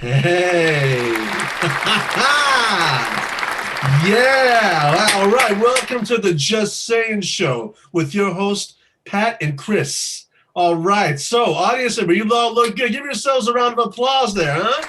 Hey. Yeah. All right. Welcome to the Just Saying show with your host, Pat and Chris. All right. So, audience member, you all look good. Give yourselves a round of applause there, huh?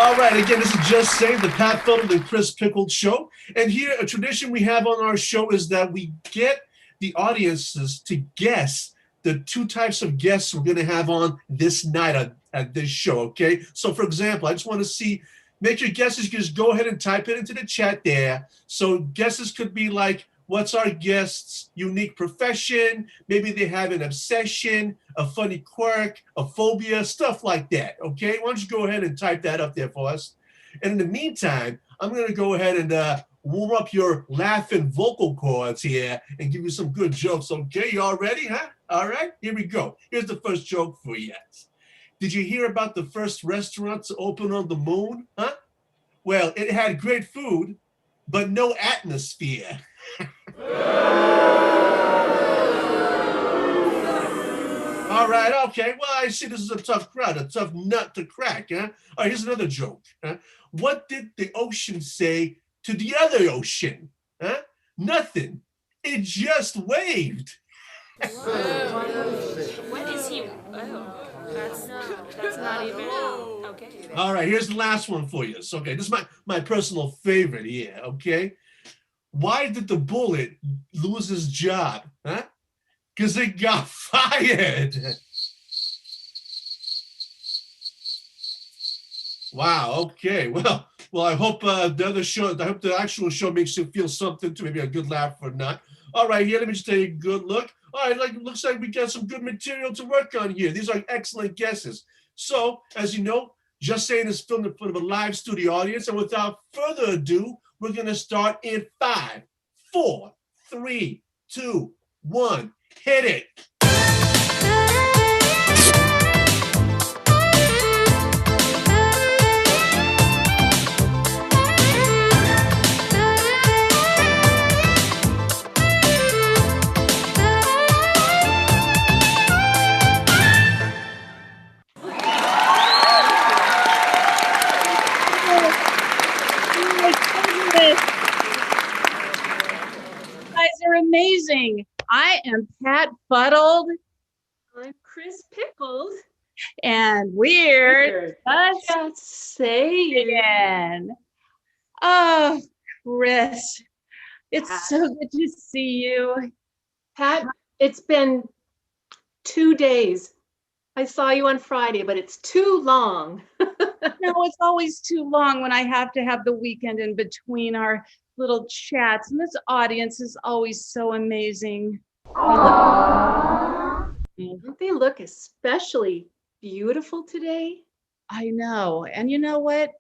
All right, again, this is Just Saying, the Pat Fuddled and Chris Pickled show. And here, a tradition we have on our show is that we get the audiences to guess the two types of guests we're going to have on this night at this show, okay? So, for example, I just want to see, make your guesses, just go ahead and type it into the chat there. So, guesses could be like, what's our guest's unique profession? Maybe they have an obsession, a funny quirk, a phobia, stuff like that. Okay, why don't you go ahead and type that up there for us? And in the meantime, I'm going to go ahead and warm up your laughing vocal cords here and give you some good jokes. Okay, you all ready, huh? All right, here we go. Here's the first joke for you. Did you hear about the first restaurant to open on the moon? Huh? Well, it had great food, but no atmosphere. All right, okay. Well, I see this is a tough crowd, a tough nut to crack, huh? All right, here's another joke. Huh? What did the ocean say to the other ocean? Huh? Nothing. It just waved. What is he? Oh, that's not even. Okay. All right, here's the last one for you. So, okay, this is my personal favorite here, okay? Why did the bullet lose his job? Huh? Because it got fired. Wow. Okay. Well. I hope the other show. I hope the actual show makes you feel something too. Maybe a good laugh or not. All right. Here, let me just take a good look. All right. Looks like we got some good material to work on here. These are excellent guesses. So, as you know, Just Saying is filmed in front of a live studio audience, and without further ado, we're gonna start in 5, 4, 3, 2, 1. Hit it. Are amazing. I am Pat Fuddled. I'm Chris Pickled. And we're Just Saying. Oh, Chris, it's so good to see you. Pat, it's been 2 days. I saw you on Friday, but it's too long. No, it's always too long when I have to have the weekend in between our little chats. And this audience is always so amazing. Don't they look especially beautiful today? I know. And you know what?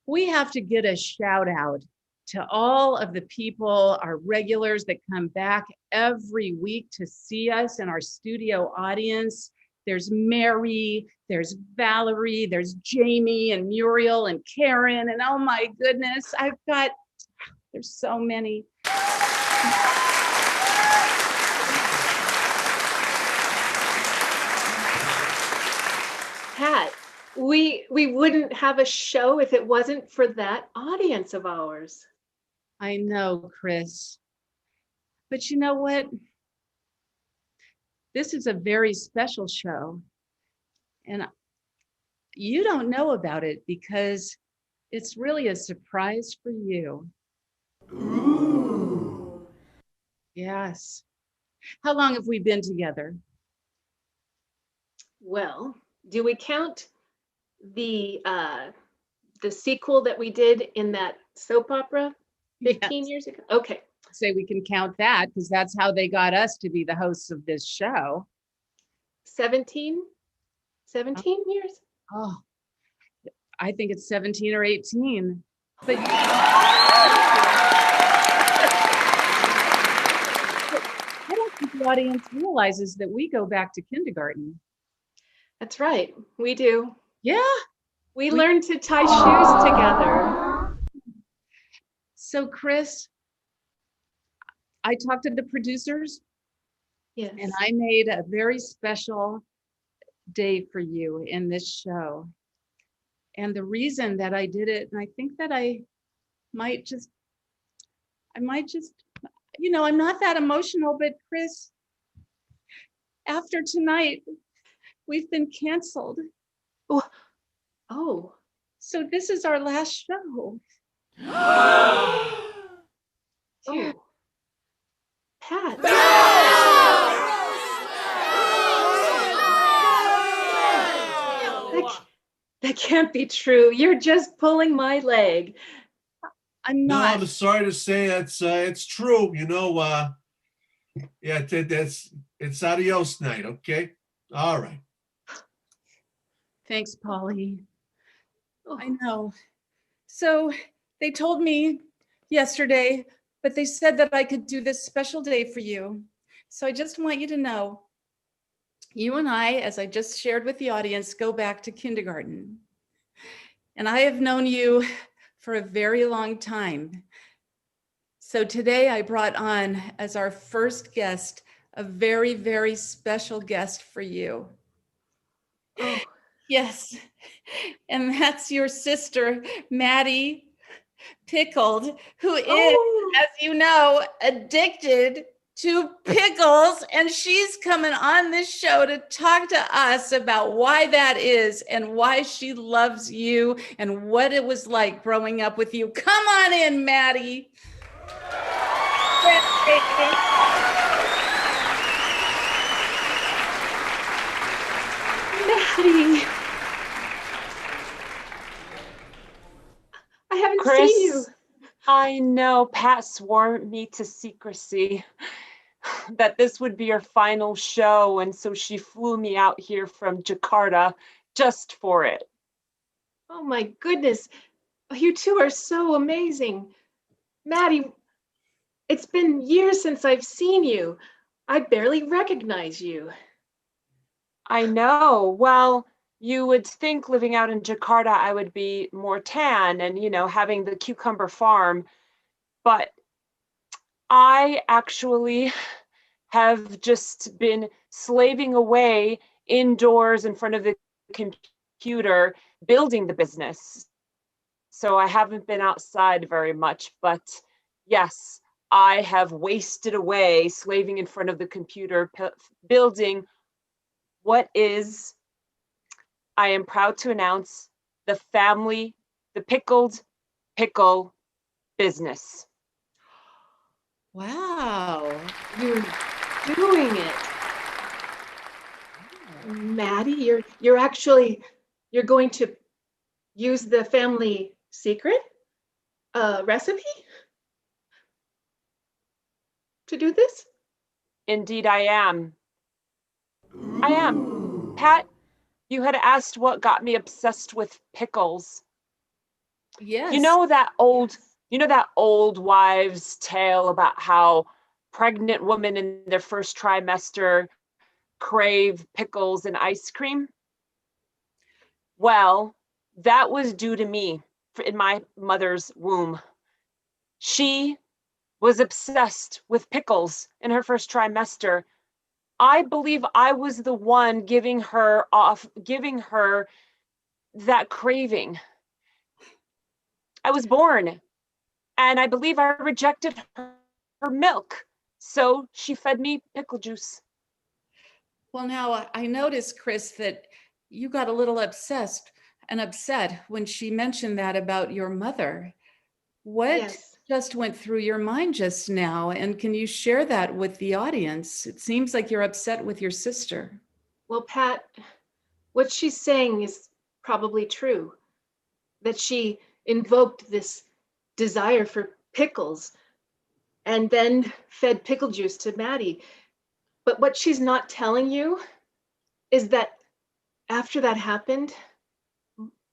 We have to get a shout out to all of the people, our regulars that come back every week to see us in our studio audience. There's Mary, there's Valerie, there's Jamie and Muriel and Karen. And oh my goodness, there's so many. Pat, we wouldn't have a show if it wasn't for that audience of ours. I know, Chris. But you know what? This is a very special show. And you don't know about it because it's really a surprise for you. Ooh. Yes. How long have we been together? Well, do we count the sequel that we did in that soap opera 15 years ago? Okay. Say we can count that because that's how they got us to be the hosts of this show. 17 years? Oh, I think it's 17 or 18. But I don't think the audience realizes that we go back to kindergarten. That's right. We do. Yeah. We learned to tie shoes together. So, Chris, I talked to the producers. Yes. And I made a very special day for you in this show. And the reason that I did it, and I think that I might just, I'm not that emotional, but Chris, after tonight, we've been canceled. Oh, So this is our last show. oh, Pat. That can't be true. You're just pulling my leg. I'm No, not. I'm sorry to say it's true. Yeah, it's adios night. Okay, all right. Thanks, Polly. Oh, I know. So they told me yesterday, but they said that I could do this special day for you. So I just want you to know, you and I, as I just shared with the audience, go back to kindergarten. And I have known you for a very long time. So today I brought on as our first guest, a very, very special guest for you. oh. Yes, and that's your sister, Maddie Pickled, who is, Oh. as you know, addicted to pickles. And she's coming on this show to talk to us about why that is and why she loves you and what it was like growing up with you. Come on in, Maddie. Maddie. I haven't Chris, seen you. I know Pat swore me to secrecy that this would be your final show, and so she flew me out here from Jakarta just for it. Oh my goodness. You two are so amazing. Maddie, it's been years since I've seen you. I barely recognize you. I know. Well, you would think living out in Jakarta I would be more tan and, having the cucumber farm, but I actually have just been slaving away indoors in front of the computer building the business. So I haven't been outside very much, but yes, I have wasted away slaving in front of the computer building what is, I am proud to announce, the Pickled pickle business. Wow. You're doing it. Maddie, you're going to use the family secret recipe to do this? Indeed, I am. I am. Pat, you had asked what got me obsessed with pickles. Yes. You know that old wives' tale about how pregnant women in their first trimester crave pickles and ice cream? Well, that was due to me in my mother's womb. She was obsessed with pickles in her first trimester. I believe I was the one giving her that craving. I was born, and I believe I rejected her milk, so she fed me pickle juice. Well, now I noticed, Chris, that you got a little upset when she mentioned that about your mother. What Yes. just went through your mind just now? And can you share that with the audience? It seems like you're upset with your sister. Well, Pat, what she's saying is probably true. That she invoked this desire for pickles and then fed pickle juice to Maddie. But what she's not telling you is that after that happened,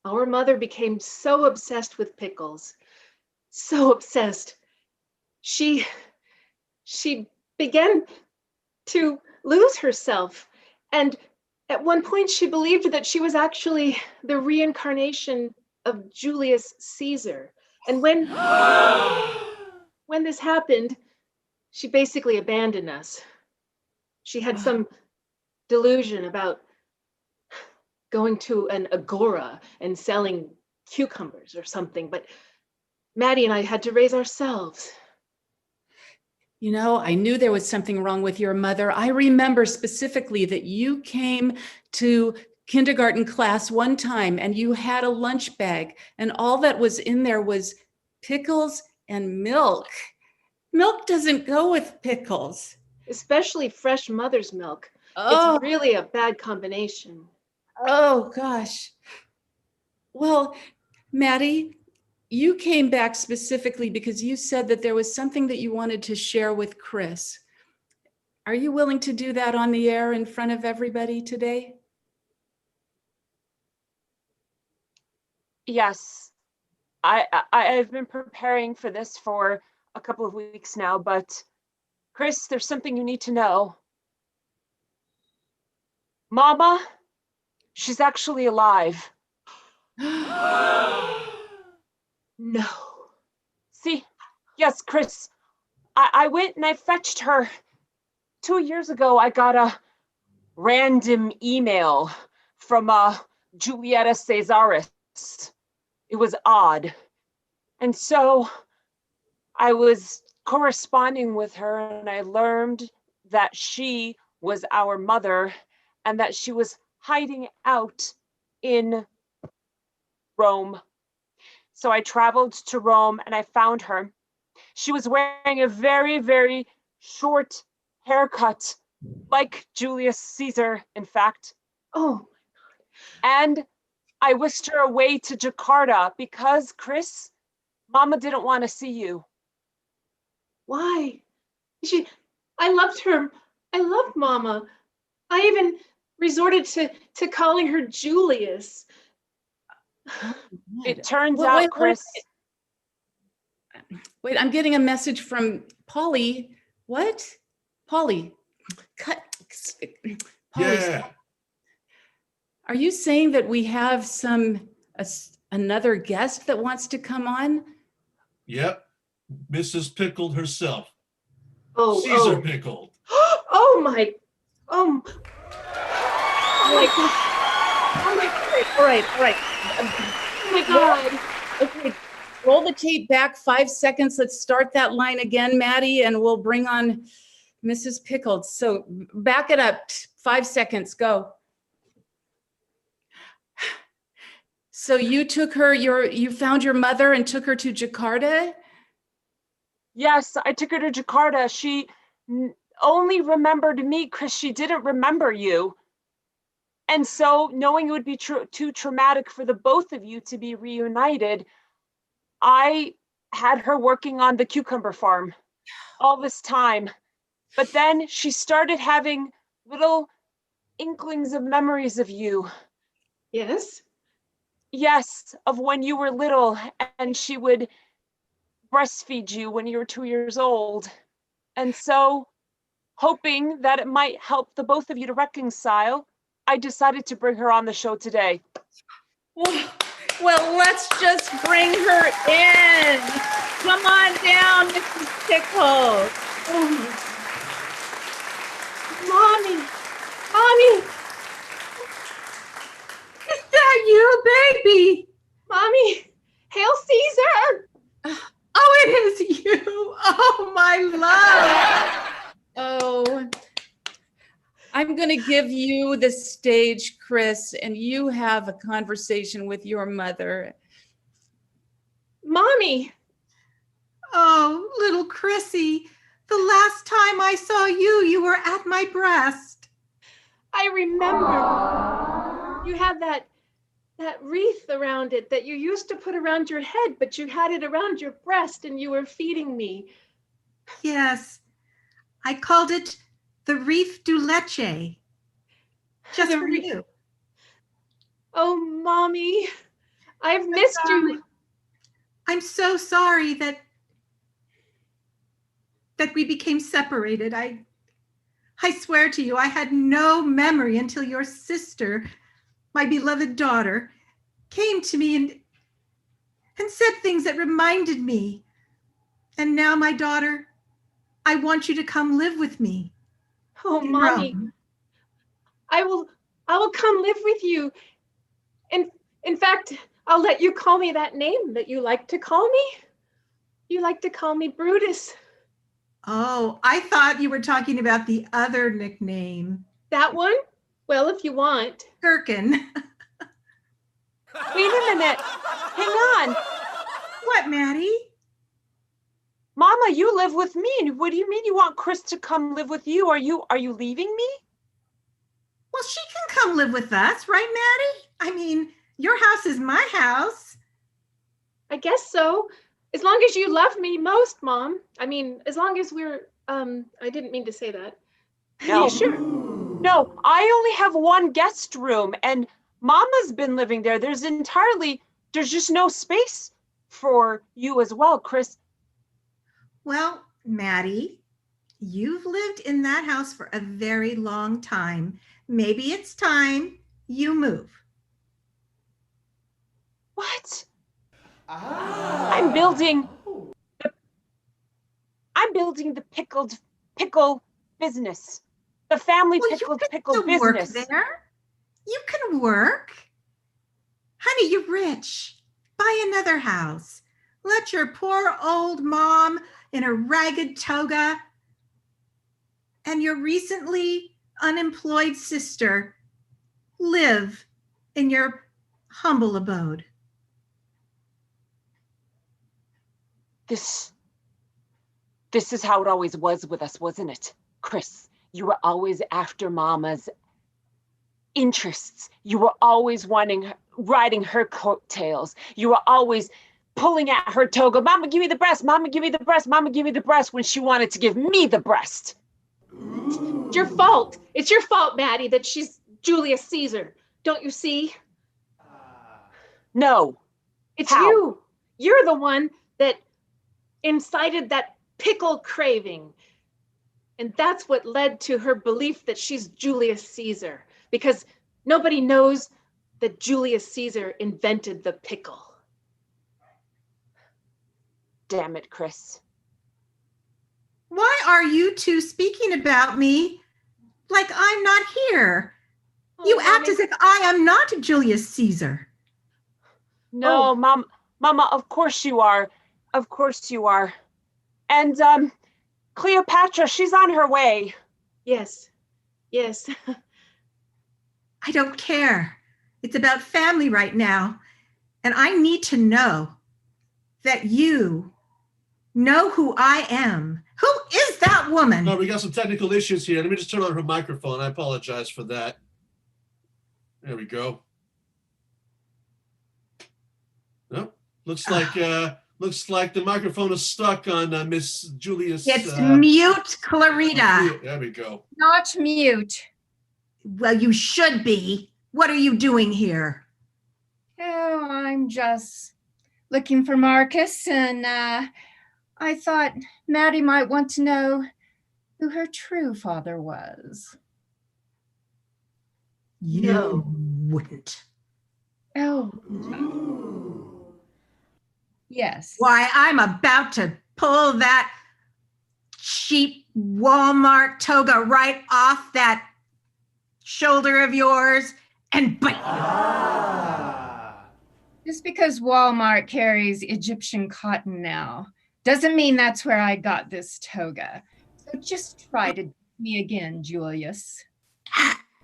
our mother became so obsessed with pickles, so obsessed. She began to lose herself. And at one point, she believed that she was actually the reincarnation of Julius Caesar. And when this happened, she basically abandoned us. She had some delusion about going to an agora and selling cucumbers or something, but Maddie and I had to raise ourselves. You know, I knew there was something wrong with your mother. I remember specifically that you came to kindergarten class one time and you had a lunch bag and all that was in there was pickles and milk. Milk doesn't go with pickles. Especially fresh mother's milk. Oh, It's really a bad combination. oh gosh. Well, Maddie, you came back specifically because you said that there was something that you wanted to share with Chris. Are you willing to do that on the air in front of everybody today? Yes, I've been preparing for this for a couple of weeks now, but Chris, there's something you need to know. Mama, she's actually alive. No. See, yes, Chris, I went and I fetched her. 2 years ago, I got a random email from Julietta Caesaris. It was odd. And so I was corresponding with her and I learned that she was our mother and that she was hiding out in Rome. So I traveled to Rome and I found her. She was wearing a very, very short haircut, like Julius Caesar, in fact. Oh, And I whisked her away to Jakarta because, Chris, Mama didn't want to see you. why? I loved her. I loved Mama. I even resorted to calling her Julius. It turns Wait, out, wait, Chris, Wait, I'm getting a message from Polly. What? Polly, cut. Polly, Yeah. are you saying that we have another guest that wants to come on? Yep. Mrs. Pickled herself. Oh, Caesar oh. Pickled. Oh my, oh, oh my God. Oh my God. All right, all right. Oh my God. Okay, roll the tape back 5 seconds. Let's start that line again, Maddie, and we'll bring on Mrs. Pickled. So back it up, 5 seconds, go. So you took her, you found your mother and took her to Jakarta? yes, I took her to Jakarta. She only remembered me, Chris. She didn't remember you. And so, knowing it would be too traumatic for the both of you to be reunited, I had her working on the cucumber farm all this time. But then she started having little inklings of memories of you. Yes. Yes, of when you were little, and she would breastfeed you when you were 2 years old. And so, hoping that it might help the both of you to reconcile, I decided to bring her on the show today. Well, let's just bring her in. Come on down, Mrs. Pickles. Oh my. Mommy. Mommy. Is that you, baby? Mommy. Hail Caesar. Oh, it is you. Oh, my love. Oh, I'm going to give you the stage, Chris, and you have a conversation with your mother. Mommy. Oh, little Chrissy. The last time I saw you, you were at my breast. I remember. You had that wreath around it that you used to put around your head, but you had it around your breast and you were feeding me. Yes, I called it the wreath du leche. Just The for wreath. you. Oh, Mommy. I've missed you. I'm so sorry that we became separated. I swear to you, I had no memory until your sister, my beloved daughter, came to me and said things that reminded me. And now, my daughter, I want you to come live with me. Oh, in Mommy. Rome. I will come live with you In fact, I'll let you call me that name that you like to call me. You like to call me Brutus. Oh, I thought you were talking about the other nickname, That one? Well, if you want. Gherkin. Wait a minute. Hang on. What, Maddie? Mama, you live with me. And what do you mean you want Chris to come live with you? Are you leaving me? Well, she can come live with us, right, Maddie? I mean, your house is my house. I guess so. As long as you love me most, Mom. I mean, as long as we're, I didn't mean to say that. No. Yeah, sure. No, I only have one guest room and Mama's been living there. There's just no space for you as well, Chris. Well, Maddie, you've lived in that house for a very long time. Maybe it's time you move. What? Ah. I'm building the pickle business. The family Well, pickle you can still work business. there. You can work. Honey, you're rich. Buy another house. Let your poor old mom in a ragged toga and your recently unemployed sister live in your humble abode. This is how it always was with us, wasn't it, Chris? You were always after Mama's interests. You were always riding her coattails. You were always pulling at her toga. Mama, give me the breast. Mama, give me the breast. Mama, give me the breast, when she wanted to give me the breast. It's your fault. It's your fault, Maddie, that she's Julius Caesar. Don't you see? No. It's How? you. You're the one that incited that pickle craving. And that's what led to her belief that she's Julius Caesar, because nobody knows that Julius Caesar invented the pickle. Damn it, Chris. Why are you two speaking about me like I'm not here? You act Mommy. as if I am not Julius Caesar. No, Oh. Mama, of course you are. Of course you are. And Cleopatra, she's on her way. Yes. Yes. I don't care. It's about family right now. And I need to know that you know who I am. Who is that woman? No, we got some technical issues here. Let me just turn on her microphone. I apologize for that. There we go. No, looks like the microphone is stuck on Miss Julius. It's mute, Clarita. Mute. There we go. Not mute. Well, you should be. What are you doing here? Oh, I'm just looking for Marcus, and I thought Maddie might want to know who her true father was. You No. wouldn't. Oh, yes. Why, I'm about to pull that cheap Walmart toga right off that shoulder of yours and bite you. Just because Walmart carries Egyptian cotton now doesn't mean that's where I got this toga. So just try to do me again, Julius.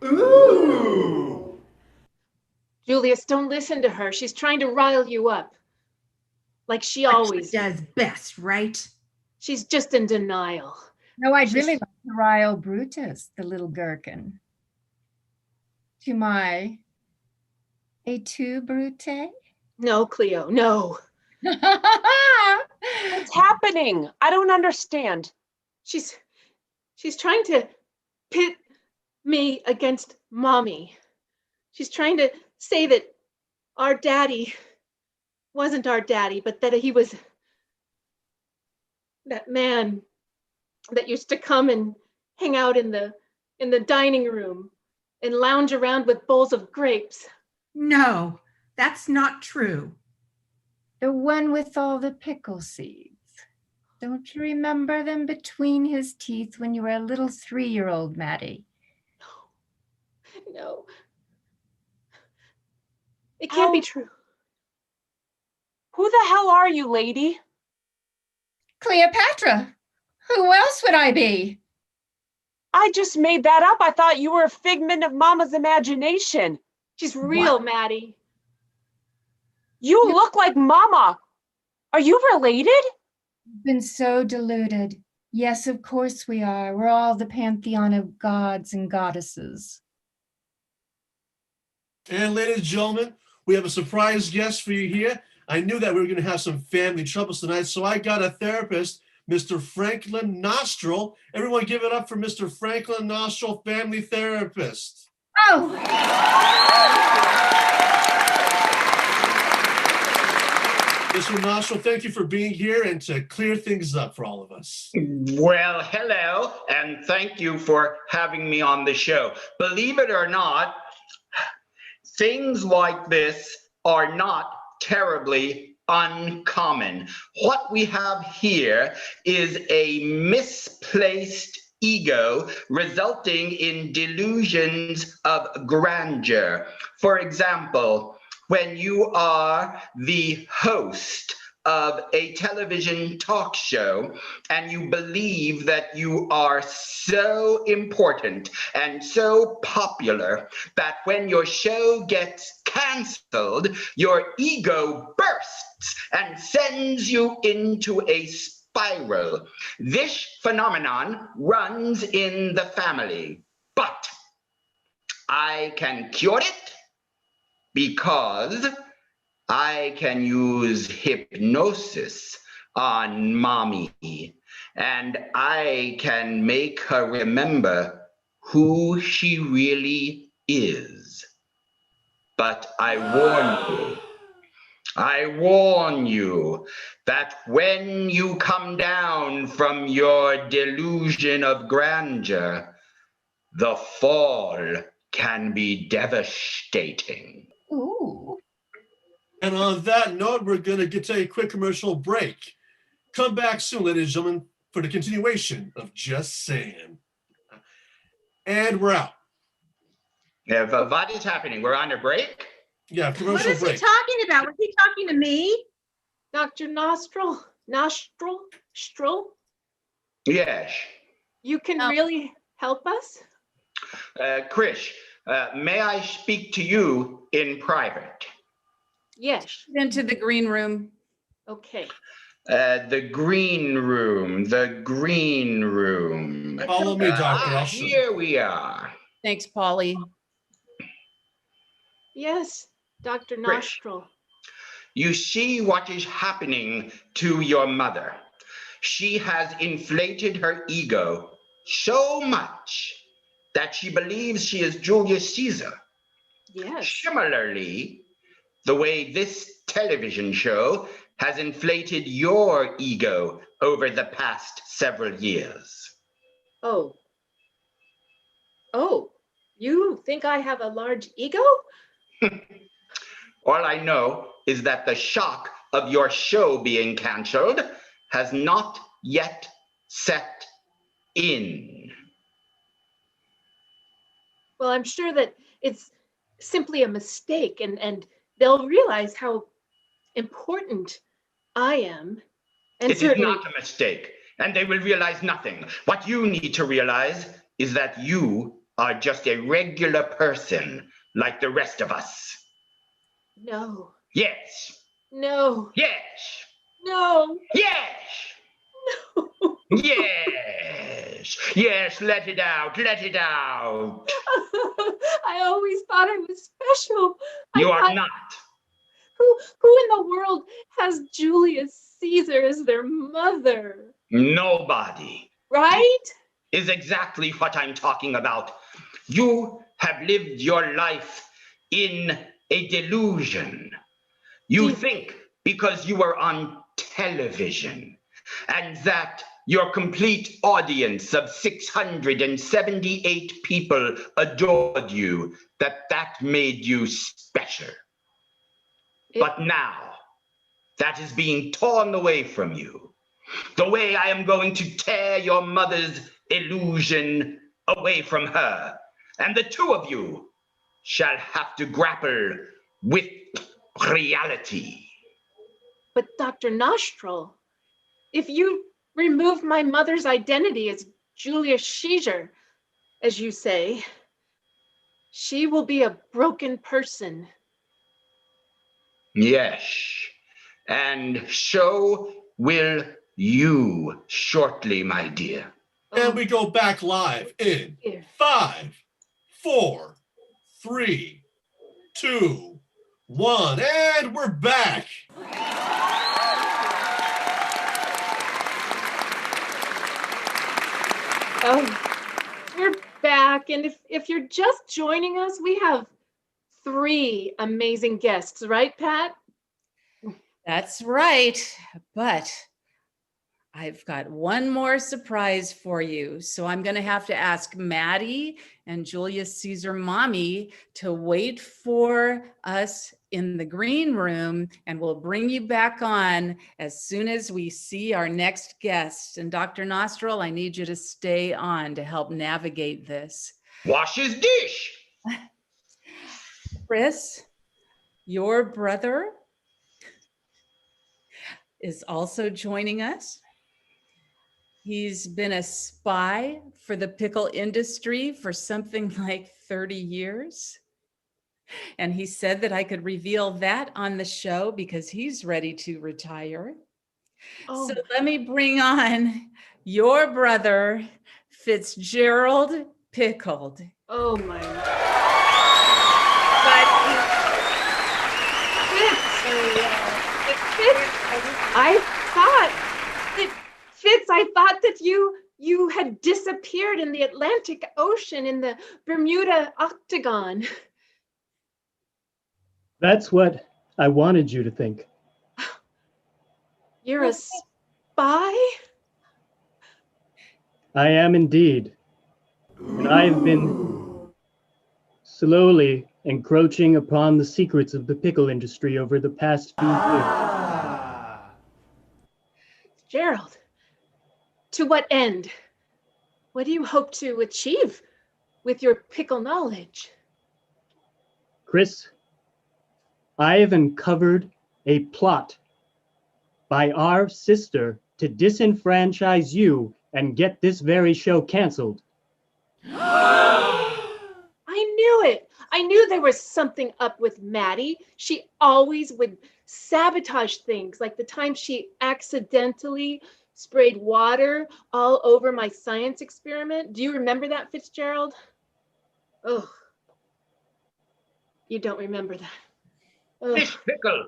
Ooh. Julius, don't listen to her. She's trying to rile you up. Like she What always she does best, right? She's just in denial. No, I'd really like to rile Brutus, the little gherkin. To my et tu, Brute? No, Cleo, no. What's happening? I don't understand. She's trying to pit me against Mommy. She's trying to say that our daddy wasn't our daddy, but that he was that man that used to come and hang out in the dining room and lounge around with bowls of grapes. No, that's not true. The one with all the pickle seeds. Don't you remember them between his teeth when you were a little 3-year-old, Maddie? No. It can't be How- true. Who the hell are you, lady? Cleopatra. Who else would I be? I just made that up. I thought you were a figment of Mama's imagination. She's real, Maddie. You look like Mama. Are you related? You've been so deluded. Yes, of course we are. We're all the pantheon of gods and goddesses. And ladies and gentlemen, we have a surprise guest for you here. I knew that we were going to have some family troubles tonight, so I got a therapist, Mr. Franklin Nostril. Everyone give it up for Mr. Franklin Nostril, family therapist. Oh, Mr. Nostril, thank you for being here and to clear things up for all of us. Well, hello, and thank you for having me on the show. Believe it or not, things like this are not terribly uncommon. What we have here is a misplaced ego resulting in delusions of grandeur. For example, when you are the host of a television talk show and you believe that you are so important and so popular that when your show gets canceled, your ego bursts and sends you into a spiral. This phenomenon runs in the family, but I can cure it because I can use hypnosis on mommy, and I can make her remember who she really is. But I warn you that when you come down from your delusion of grandeur, the fall can be devastating. ooh. And on that note, we're going to take a quick commercial break. Come back soon, ladies and gentlemen, for the continuation of Just Saying. And we're out. What is happening? We're on a break? Yeah, What commercial is he break. talking about? Was he talking to me? Dr. Nostril, Nostril, Yes. you can Oh. really help us? Krish, may I speak to you in private? Yes. Into the green room. Okay. The green room, the green room. Follow me, Doctor. I'll show you. Here we are. Thanks, Polly. Yes, Dr. Nostril. You see what is happening to your mother. She has inflated her ego so much that she believes she is Julius Caesar. Yes. Similarly, the way this television show has inflated your ego over the past several years. Oh. Oh, you think I have a large ego? All I know is that the shock of your show being canceled has not yet set in. Well, I'm sure that it's simply a mistake and they'll realize how important I am. And It is certainly, not a mistake, and they will realize nothing. What you need to realize is that you are just a regular person like the rest of us. no, Yes, no, yes, no, yes, no. yes, yes, let it out, let it out. I always thought I was special. You I are thought, not. who in the world has Julius Caesar as their mother? Nobody Right? is exactly what I'm talking about. You have lived your life in a delusion. You Delusion. think because you were on television and that your complete audience of 678 people adored you, that made you special. But now that is being torn away from you. The way I am going to tear your mother's illusion away from her. And the two of you shall have to grapple with reality. But Dr. Nostril, if you remove my mother's identity as Julia Caesar, as you say, she will be a broken person. Yes, and so will you shortly, my dear. And we go back live in Here. 5, 4, 3, 2, 1, and we're back. We're back, and if you're just joining us, we have 3 amazing guests, right, Pat? That's right. But I've got one more surprise for you. So I'm going to have to ask Maddie and Julius Caesar mommy to wait for us in the green room, and we'll bring you back on as soon as we see our next guest. And Dr. Nostril, I need you to stay on to help navigate this. Wash his dish. Chris, your brother is also joining us. He's been a spy for the pickle industry for something like 30 years. And he said that I could reveal that on the show because he's ready to retire. Oh. So let me bring on your brother, Fitzgerald Pickled. Oh my. I thought that you had disappeared in the Atlantic Ocean in the Bermuda Octagon. That's what I wanted you to think. You're a spy? I am indeed. And I've been slowly encroaching upon the secrets of the pickle industry over the past few years. Gerald, to what end? What do you hope to achieve with your pickle knowledge? Chris, I have uncovered a plot by our sister to disenfranchise you and get this very show canceled. I knew it. I knew there was something up with Maddie. She always would sabotage things, like the time she accidentally sprayed water all over my science experiment. Do you remember that, Fitzgerald? Oh, you don't remember that. Ugh. Miss Pickle,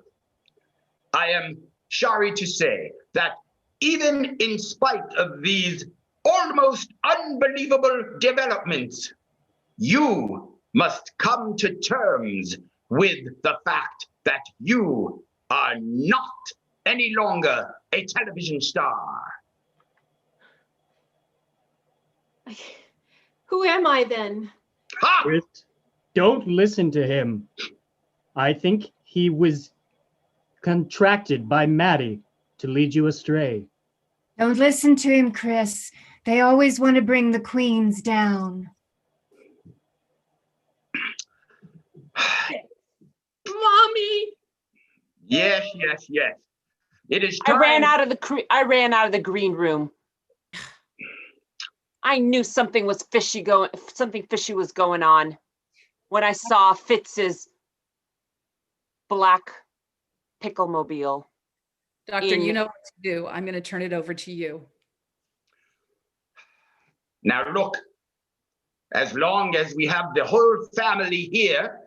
I am sorry to say that even in spite of these almost unbelievable developments, you must come to terms with the fact that you are not any longer a television star. Who am I then? Ha! Chris, don't listen to him. I think he was contracted by Maddie to lead you astray. Don't listen to him, Chris. They always want to bring the queens down. Mommy! Yes, yes, yes. It is I time. ran out of the green room. I knew something was fishy something fishy was going on when I saw Fitz's black pickle mobile. Doctor, you know what to do. I'm going to turn it over to you. Now look, as long as we have the whole family here,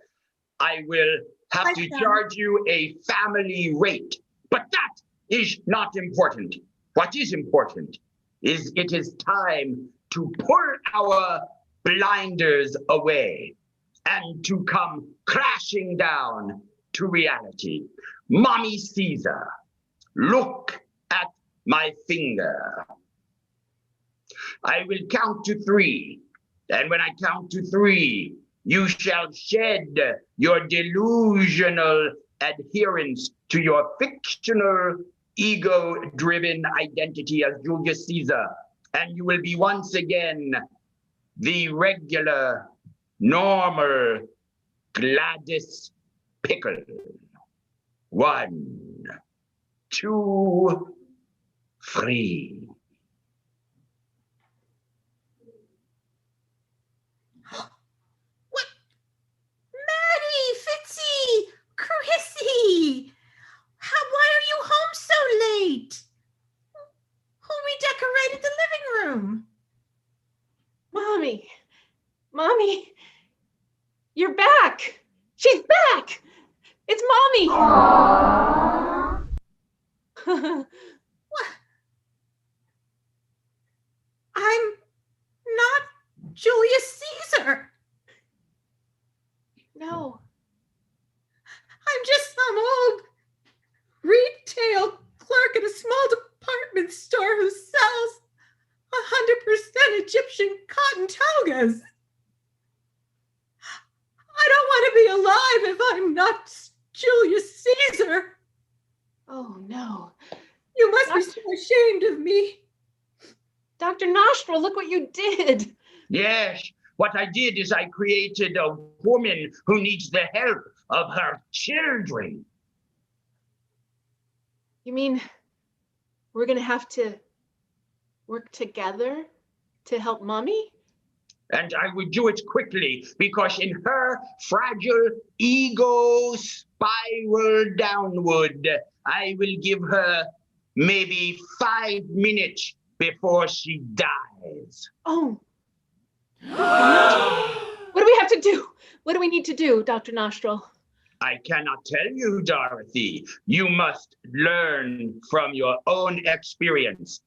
I will have to charge you a family rate. But that is not important. What is important is it is time to pull our blinders away and to come crashing down to reality. Mommy Caesar, look at my finger. I will count to 3. And when I count to 3, you shall shed your delusional adherence to your fictional, ego-driven identity as Julius Caesar. And you will be once again the regular, normal Gladys Pickled. 1, 2, 3. What? Maddie, Fitzy, Chrissy! Why are you home so late? Who redecorated the living room? Mommy, Mommy, you're back. She's back. It's Mommy. What? I'm not Julius Caesar. No. I'm just some old retail clerk at a small department store who sells 100% Egyptian cotton togas. I don't want to be alive if I'm not Julius Caesar. Oh, no. You must be so ashamed of me. Dr. Nostril, look what you did. Yes, what I did is I created a woman who needs the help of her children. You mean we're going to have to work together to help Mommy? And I will do it quickly because in her fragile ego spiral downward, I will give her maybe 5 minutes before she dies. Oh. What do we have to do? What do we need to do, Dr. Nostril? I cannot tell you, Dorothy. You must learn from your own experience.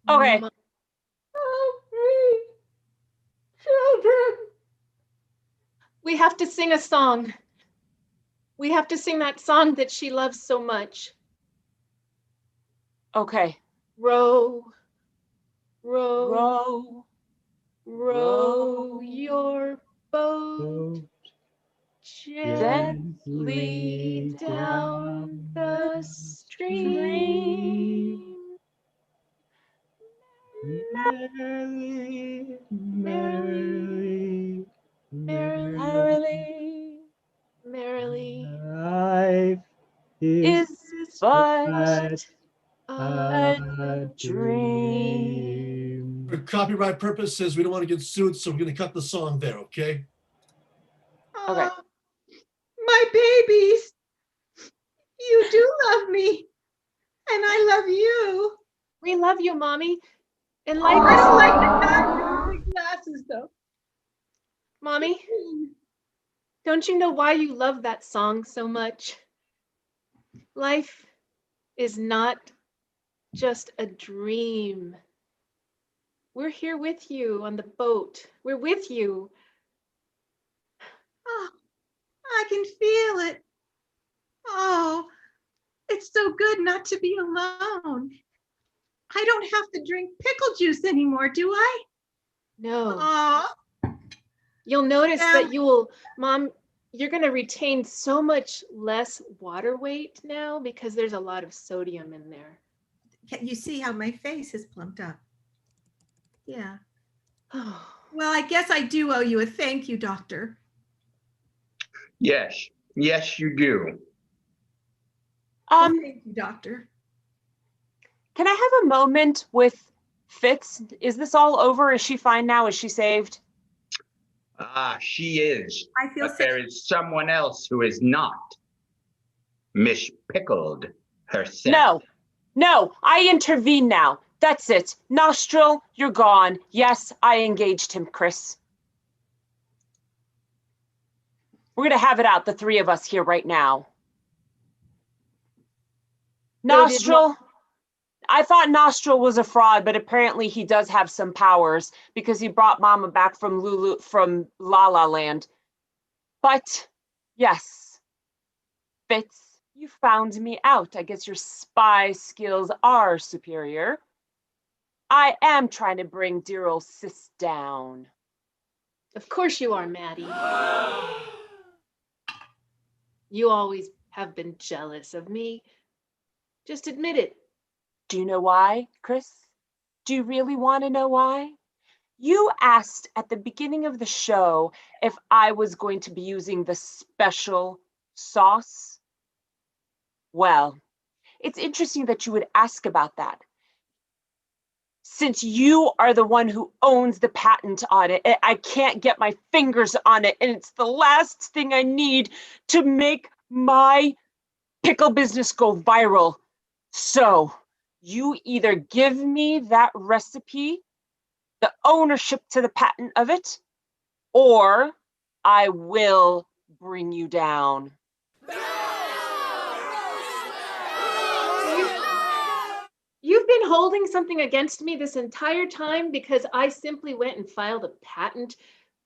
Okay. Mo- Help me, children. We have to sing a song. We have to sing that song that she loves so much. Okay. Row, row, Row, row your boat gently down the stream. Merrily, merrily, merrily Merrily life is but a a dream. For copyright purposes, we don't want to get sued, so we're going to cut the song there, okay? Okay. Oh, my babies. You do love me. And I love you. We love you, Mommy. And I life don't is, like the guy with the big glasses, though. Mommy, don't you know why you love that song so much? Life is not just a dream. We're here with you on the boat. We're with you. Oh, I can feel it. Oh, it's so good not to be alone. I don't have to drink pickle juice anymore, do I? No. Oh, You'll notice Yeah. that Mom, you're going to retain so much less water weight now because there's a lot of sodium in there. you see how my face is plumped up. Yeah. Oh, Well, I guess I do owe you a thank you, doctor. Yes, yes, you do. Thank you, doctor. Can I have a moment with Fitz? Is this all over? Is she fine now? Is she saved? Ah, she is. I feel But there sick. is someone else who is not. Miss Pickled herself. No, I intervene now. That's it. Nostril, you're gone. Yes, I engaged him, Chris. We're going to have it out, the three of us here right now. Nostril, I thought Nostril was a fraud, but apparently he does have some powers because he brought Mama back from La La Land. But yes, Fitz, you found me out. I guess your spy skills are superior. I am trying to bring dear old sis down. of course you are, Maddie. You always have been jealous of me. Just admit it. Do you know why, Chris? Do you really want to know why? You asked at the beginning of the show if I was going to be using the special sauce. Well, it's interesting that you would ask about that, since you are the one who owns the patent on it. I can't get my fingers on it, and it's the last thing I need to make my pickle business go viral. So you either give me that recipe, the ownership to the patent of it, or I will bring you down. You've been holding something against me this entire time because I simply went and filed a patent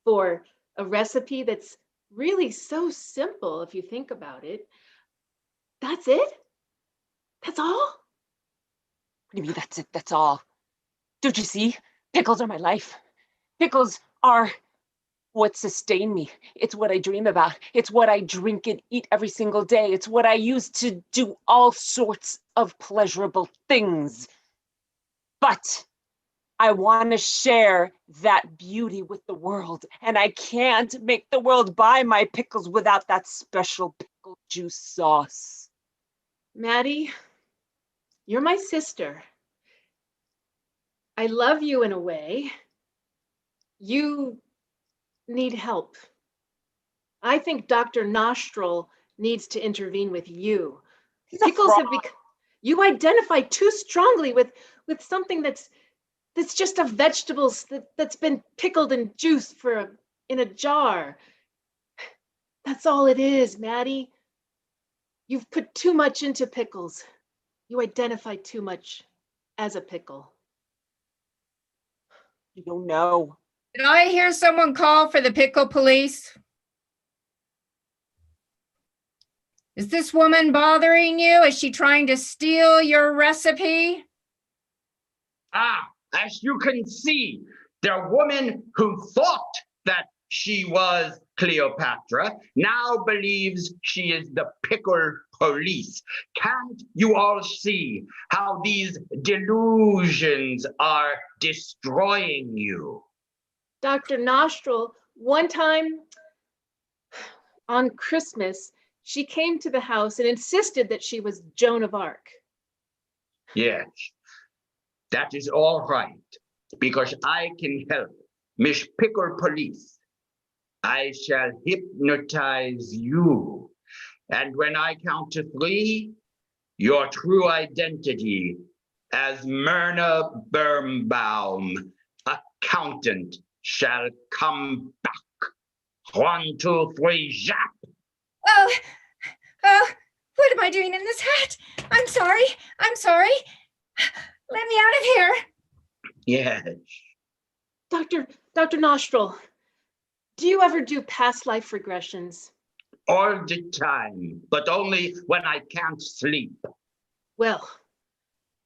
for a recipe that's really so simple if you think about it. That's it? That's all? What do you mean that's it? That's all? Don't you see? Pickles are my life. Pickles are what sustain me. It's what I dream about. It's what I drink and eat every single day. It's what I use to do all sorts of pleasurable things. But I want to share that beauty with the world, and I can't make the world buy my pickles without that special pickle juice sauce. Maddie, you're my sister. I love you in a way. You need help. I think Dr. Nostril needs to intervene with you. Pickles have become, you identify too strongly with something that's just a vegetables that's been pickled and juiced in a jar. That's all it is, Maddie. You've put too much into pickles. You identify too much as a pickle. You don't know. Did I hear someone call for the pickle police? Is this woman bothering you? Is she trying to steal your recipe? As you can see, the woman who thought that she was Cleopatra now believes she is the pickle police. Can't you all see how these delusions are destroying you? Dr. Nostril, one time on Christmas, she came to the house and insisted that she was Joan of Arc. Yes, that is all right, because I can help Miss Pickle Police. I shall hypnotize you. And when I count to 3, your true identity as Myrna Birnbaum, accountant, shall come back. 1, 2, 3, zap! What am I doing in this hat? I'm sorry. Let me out of here. Yes. Dr. Nostril, do you ever do past life regressions? All the time, but only when I can't sleep. Well,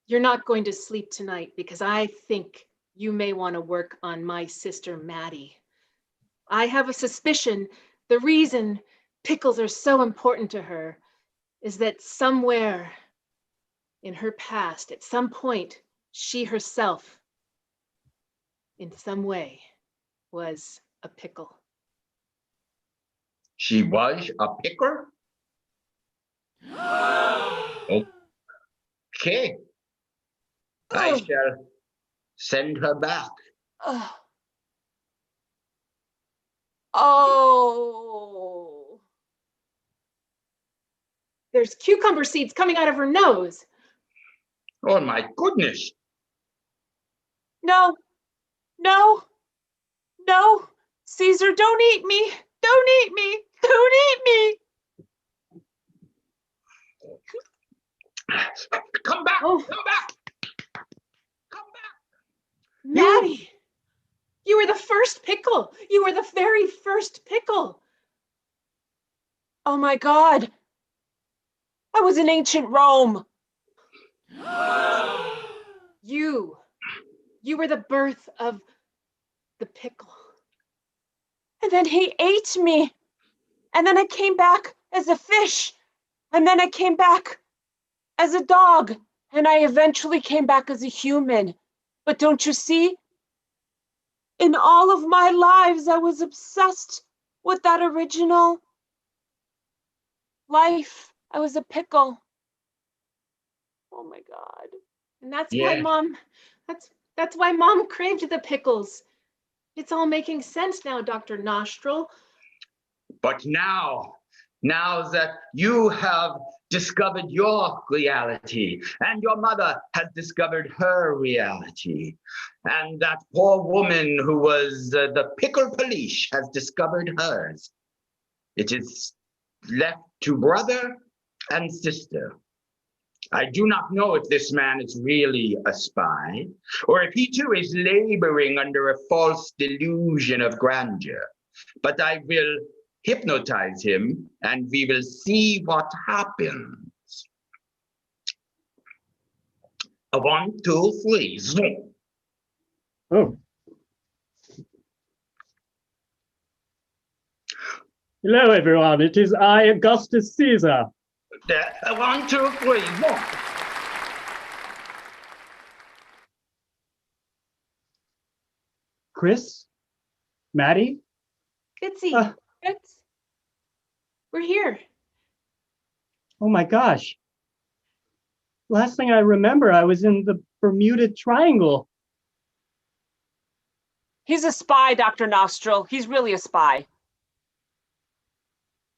you're not going to sleep tonight because I think you may want to work on my sister, Maddie. I have a suspicion the reason pickles are so important to her is that somewhere in her past, at some point, she herself, in some way, was a pickle. She was a picker? Okay. I shall send her back. Oh. There's cucumber seeds coming out of her nose. Oh my goodness. No, Caesar, don't eat me. Don't eat me. Don't eat me. Come back, Oh. come back. Come back. Maddie, you were the first pickle. You were the very first pickle. Oh my God. I was in ancient Rome. You were the birth of the pickle. And then he ate me. And then I came back as a fish. And then I came back as a dog. And I eventually came back as a human. But don't you see? In all of my lives, I was obsessed with that original life. I was a pickle. Oh my God. And that's why Yeah. that's why Mom craved the pickles. It's all making sense now, Dr. Nostril. But now that you have discovered your reality and your mother has discovered her reality, and that poor woman who was the pickle police has discovered hers, it is left to brother and sister. I do not know if this man is really a spy, or if he too is laboring under a false delusion of grandeur. But I will hypnotize him, and we will see what happens. A 1, 2, 3, zoom. Oh. Hello, everyone. It is I, Augustus Caesar. A 1, 2, 3, zoom. Chris? Maddie? Fitzy, Fitz, we're here. Oh my gosh. Last thing I remember, I was in the Bermuda Triangle. He's a spy, Dr. Nostril. He's really a spy.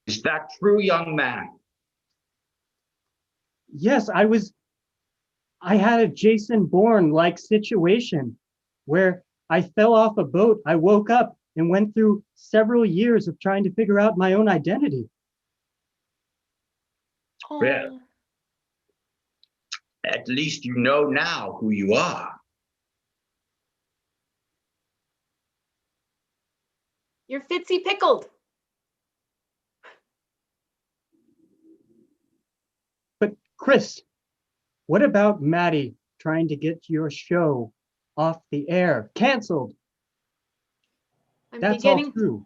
Is that true, young man? Yes, I had a Jason Bourne-like situation where I fell off a boat. I woke up and went through several years of trying to figure out my own identity. Oh. Well, at least you know now who you are. You're Fitzy Pickled. But Chris, what about Maddie trying to get your show off the air? Canceled. That's all true.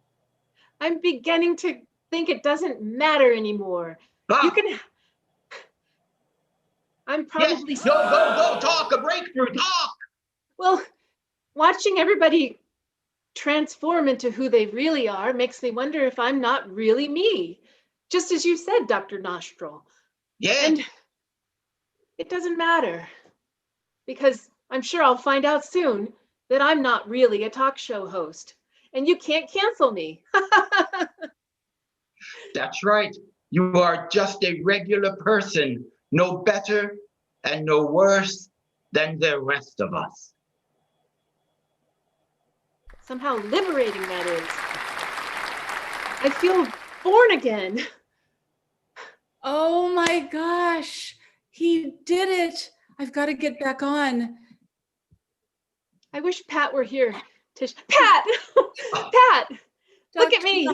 I'm beginning to think it doesn't matter anymore. Ah, You can. I'm probably. yes, go, talk, a breakthrough, talk. Well, watching everybody transform into who they really are makes me wonder if I'm not really me. Just as you said, Dr. Nostril. Yes. And it doesn't matter, because I'm sure I'll find out soon that I'm not really a talk show host, and you can't cancel me. That's right. You are just a regular person, no better and no worse than the rest of us. Somehow liberating, that is. I feel born again. Oh my gosh, he did it. I've got to get back on. I wish Pat were here. Pat! Pat! Look at me.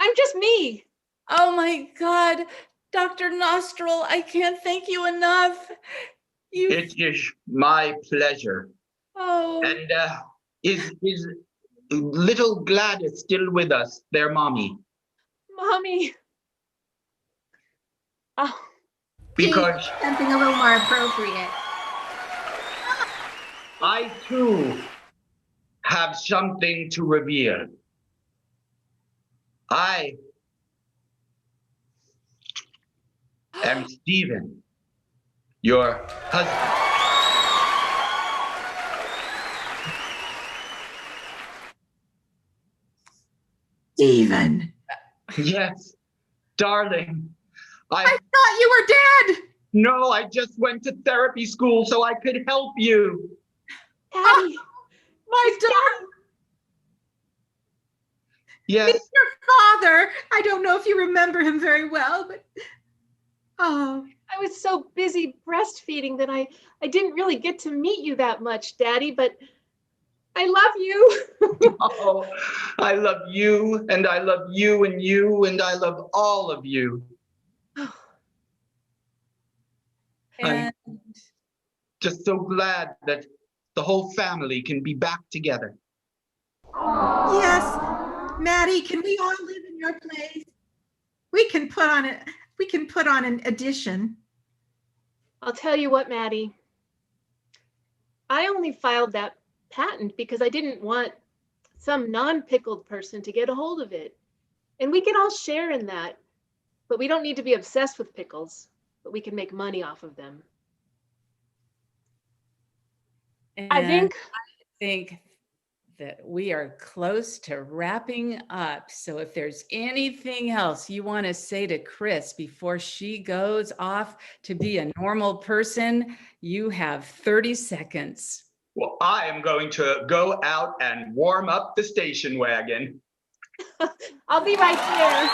I'm just me. Oh my God, Dr. Nostril, I can't thank you enough. It is my pleasure. Oh. And is little Gladys still with us, their mommy? Mommy. Oh. Because Something a little more appropriate. I too have something to reveal. I am Stephen, your husband. Stephen, Yes, darling. I thought you were dead. No, I just went to therapy school so I could help you. Daddy. My darling. Yes. It's your father. I don't know if you remember him very well, but oh. I was so busy breastfeeding that I didn't really get to meet you that much, Daddy, but I love you. Oh, I love you, and I love you, and you, and I love all of you. I'm just so glad that the whole family can be back together. Yes, Maddie, can we all live in your place? We can put on an addition. I'll tell you what, Maddie. I only filed that patent because I didn't want some non-pickled person to get a hold of it. And we can all share in that, but we don't need to be obsessed with pickles, but we can make money off of them. I think think that we are close to wrapping up. So if there's anything else you want to say to Chris before she goes off to be a normal person, you have 30 seconds. Well, I am going to go out and warm up the station wagon. I'll be right there.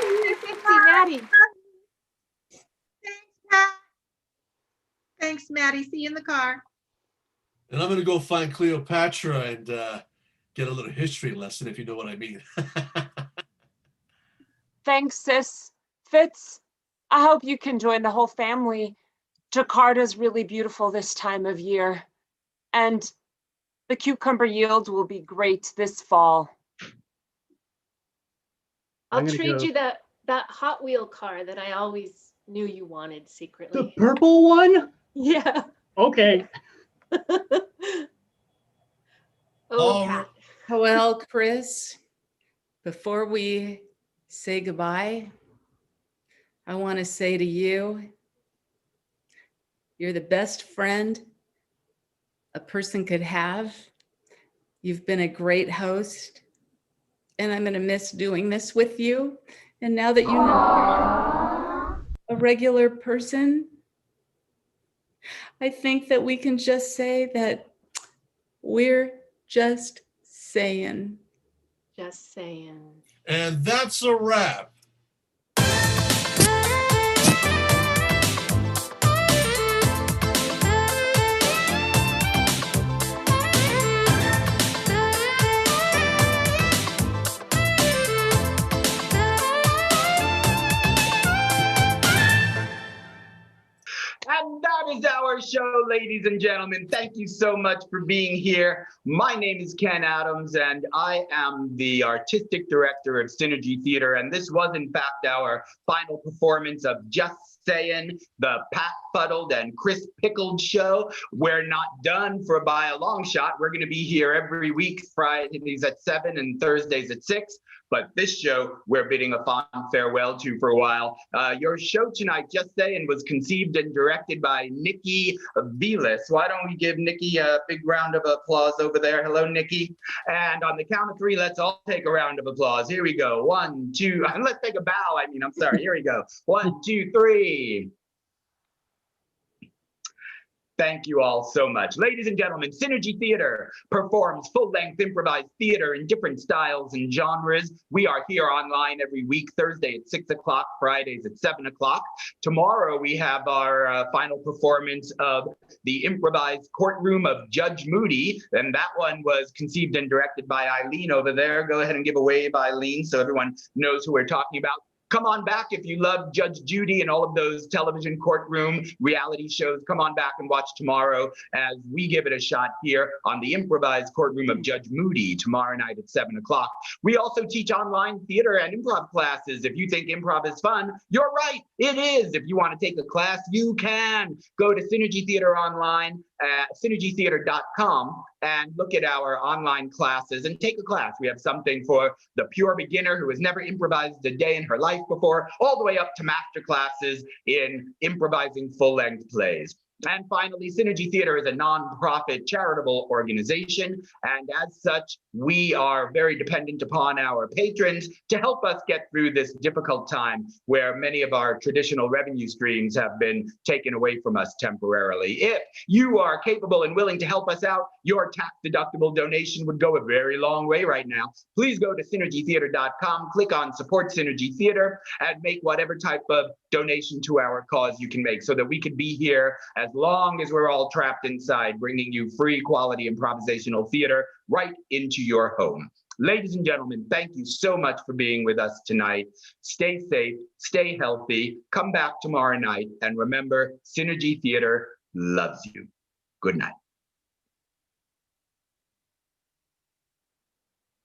Thanks, Maddie. Thanks, Pat. Thanks, Maddie. See you in the car. And I'm going to go find Cleopatra and get a little history lesson, if you know what I mean. Thanks, sis. Fitz, I hope you can join the whole family. Jakarta's really beautiful this time of year, and the cucumber yield will be great this fall. I'll I'm gonna trade go- you that Hot Wheel car that I always knew you wanted The secretly. purple one? Yeah. Okay. Oh, All Pat. Well, Chris, before we say goodbye, I want to say to you, you're the best friend a person could have. You've been a great host, and I'm going to miss doing this with you. And now that you know you're a regular person, I think that we can just say that we're just saying. Just saying. And that's a wrap. And that is our show, ladies and gentlemen. Thank you so much for being here. My name is Ken Adams, and I am the artistic director of Synergy Theater. And this was, in fact, our final performance of Just Sayin, the Pat Fuddled and Chris Pickled show. We're not done by a long shot. We're going to be here every week, Fridays at 7 and Thursdays at 6. But this show, we're bidding a fond farewell to for a while. Your show tonight, Just Sayin, was conceived and directed by Nikki Velas. Why don't we give Nikki a big round of applause over there? Hello, Nikki. And on the count of 3, let's all take a round of applause. Here we go. 1, 2, and let's take a bow. I'm sorry. Here we go. 1, 2, 3. Thank you all so much. Ladies and gentlemen, Synergy Theater performs full-length improvised theater in different styles and genres. We are here online every week, Thursday at 6 o'clock, Fridays at 7 o'clock. Tomorrow, we have our final performance of the improvised courtroom of Judge Moody, and that one was conceived and directed by Eileen over there. Go ahead and give a wave, Eileen, so everyone knows who we're talking about. Come on back if you love Judge Judy and all of those television courtroom reality shows. Come on back and watch tomorrow as we give it a shot here on the improvised courtroom of Judge Moody tomorrow night at 7 o'clock. We also teach online theater and improv classes. If you think improv is fun, you're right, it is. If you want to take a class, you can. Go to Synergy Theater online at synergytheater.com and look at our online classes and take a class. We have something for the pure beginner who has never improvised a day in her life before, all the way up to master classes in improvising full-length plays. And finally, Synergy Theater is a nonprofit charitable organization, and as such, we are very dependent upon our patrons to help us get through this difficult time where many of our traditional revenue streams have been taken away from us temporarily. If you are capable and willing to help us out, your tax-deductible donation would go a very long way right now. Please go to synergytheater.com, click on Support Synergy Theater, and make whatever type of donation to our cause you can make so that we can be here as long as we're all trapped inside, bringing you free quality improvisational theater right into your home. Ladies and gentlemen, thank you so much for being with us tonight. Stay safe, stay healthy, come back tomorrow night, and remember, Synergy Theater loves you. Good night.